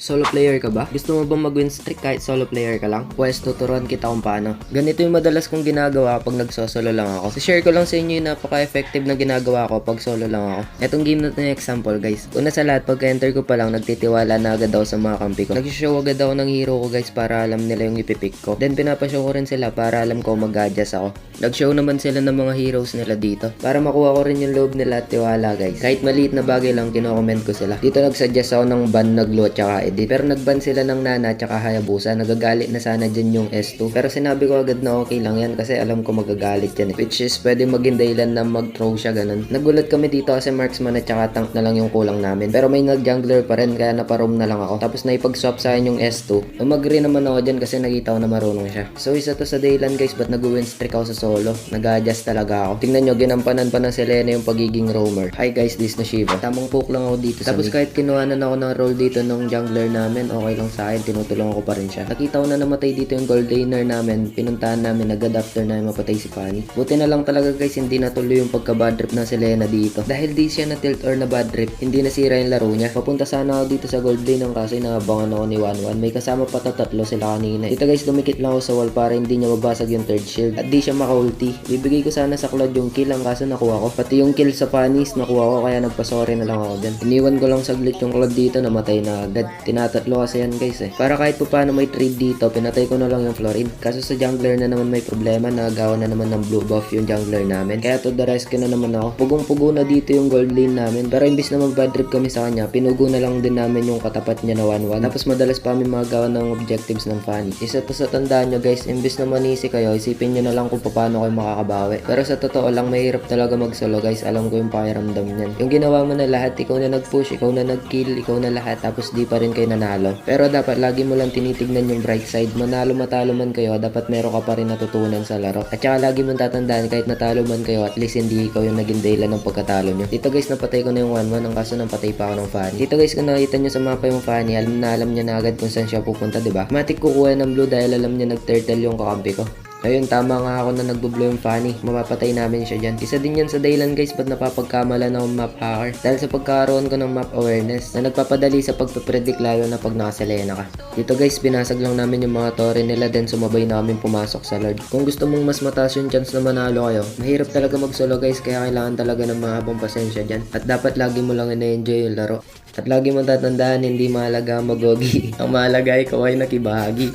Solo player ka ba? Gusto mo bang mag-win streak kahit solo player ka lang? Pwes tuturuan kita kung paano. Ganito yung madalas kong ginagawa kapag nagsosolo lang ako. Share ko lang sa inyo yung napaka-effective na ginagawa ko pag solo lang ako. Etong game na ito yung example guys. Una sa lahat, pagka-enter ko pa lang, nagtitiwala na agad ako sa mga kampi ko. Nag-show agad ako ng hero ko guys para alam nila yung ipipick ko. Then pinapashow ko rin sila para alam ko mag-adjust ako. Nag-show naman sila ng mga heroes nila dito. Para makuha ko rin yung loob nila at tiwala guys. Kahit maliit na bagay lang, kino-comment ko sila. Dito nag-suggest ako ng ban, naglo at saka edit. Pero nagban sila ng Nana at saka Hayabusa. Nagagalit na sana dyan yung S2. Pero sinabi ko agad na okay lang yan kasi alam ko magagalit yan. Which is pwede maging dahilan na mag-throw siya ganun. Nagulat kami dito kasi marksman at saka tank na lang yung kulang namin. Pero may nag-jungler pa rin kaya naparoam na lang ako. Tapos naipag-swap sa akin yung S2. Mag-agree naman ako dyan kasi nakita ko na marunong siya. So isa to sa dahilan guys ba't nag-win streak ako sa solo. Nag-adjust talaga ako. Tingnan nyo, ginampanan pa ng Selena yung pagiging roamer. Hi guys, this na Shiva. Tamang poke lang ako dito. Tapos kahit kinuhanan ako ng role dito ng jungler namin, okay lang sa akin, tinutulungan ko pa rin siya. Nakita ko na namatay dito yung gold laner namin, pinuntahan namin, nag-adapter na mapatay si Fanny. Buti na lang talaga guys, hindi natuloy yung pagka-bad trip ng Selena dito. Dahil di siya na tilt or na bad trip, hindi nasira yung laro niya. Papunta sana ako dito sa gold lane ng kaso inaabangan ako ni 1-1. May kasama pa tatlo sila kanina. Dito guys, dumikit lang ako sa wall para hindi niya mabasag yung third shield. At di siya maka-ulti. Bibigay ko sana sa Claude yung kill, ang kaso nakuha ko. Pati yung kill sa Fanny's nakuha ko, kaya nagpasorry na lang ako dyan. Iniwan ko lang saglit yung Claude dito, namatay na agad. Tinatatlo kasi yan guys eh. Para kahit pa paano may trade dito, pinatay ko na lang yung Florin. Kaso sa jungler na naman may problema, nagawa na naman ng blue buff yung jungler namin. Kaya to the rescue na naman ako. Pugong-pugo na dito yung gold lane namin. Pero imbis na mag-bad trip kami sa kanya, pinugo na lang din namin yung katapat niya na 1-1. Tapos madalas pa kami magawa ng objectives ng Fanny. Isa to sa tandaan nyo guys, imbis na manisi kayo, isipin nyo na lang kung paano kayo makakabawi. Pero sa totoo lang, mahirap talaga mag-solo guys. Alam ko yung pakiramdam niyan. Yung ginawa mo na lahat, ikaw na nag-push, ikaw na nag-kill, ikaw na lahat, tapos di pa rin kayo nanalo. Pero dapat lagi mo lang tinitignan yung bright side. Manalo matalo man kayo, dapat meron ka pa rin natutunan sa laro. At saka lagi mong tatandaan, kahit natalo man kayo, at least hindi ikaw yung naging dahilan ng pagkatalo nyo. Dito guys, napatay ko na yung 1-1, ang kaso napatay pa ako ng Fanny. Dito guys, kung nakita nyo sa mapa yung Fanny, alam niya na agad kung saan siya pupunta, diba? Matik kukuha ng blue dahil alam niya nag-turtle yung kakampi ko. Ayun, tama nga ako na nagbublo yung Fanny. Mapapatay namin siya dyan. Isa din yan sa dahilan guys ba't napapagkamalan ng map hacker. Dahil sa pagkaroon ko ng map awareness na nagpapadali sa pagpapredict lalo na pag nakaselena ka. Dito guys, binasag lang namin yung mga torre nila then sumabay namin pumasok sa Lord. Kung gusto mong mas mataas yung chance na manalo kayo, mahirap talaga mag-solo guys kaya kailangan talaga ng mahabang pasensya dyan. At dapat lagi mo lang ina-enjoy yung laro. At lagi mo tatandaan, hindi mahalaga ang magogi. Ang mahalaga ikaw ay nakibahagi.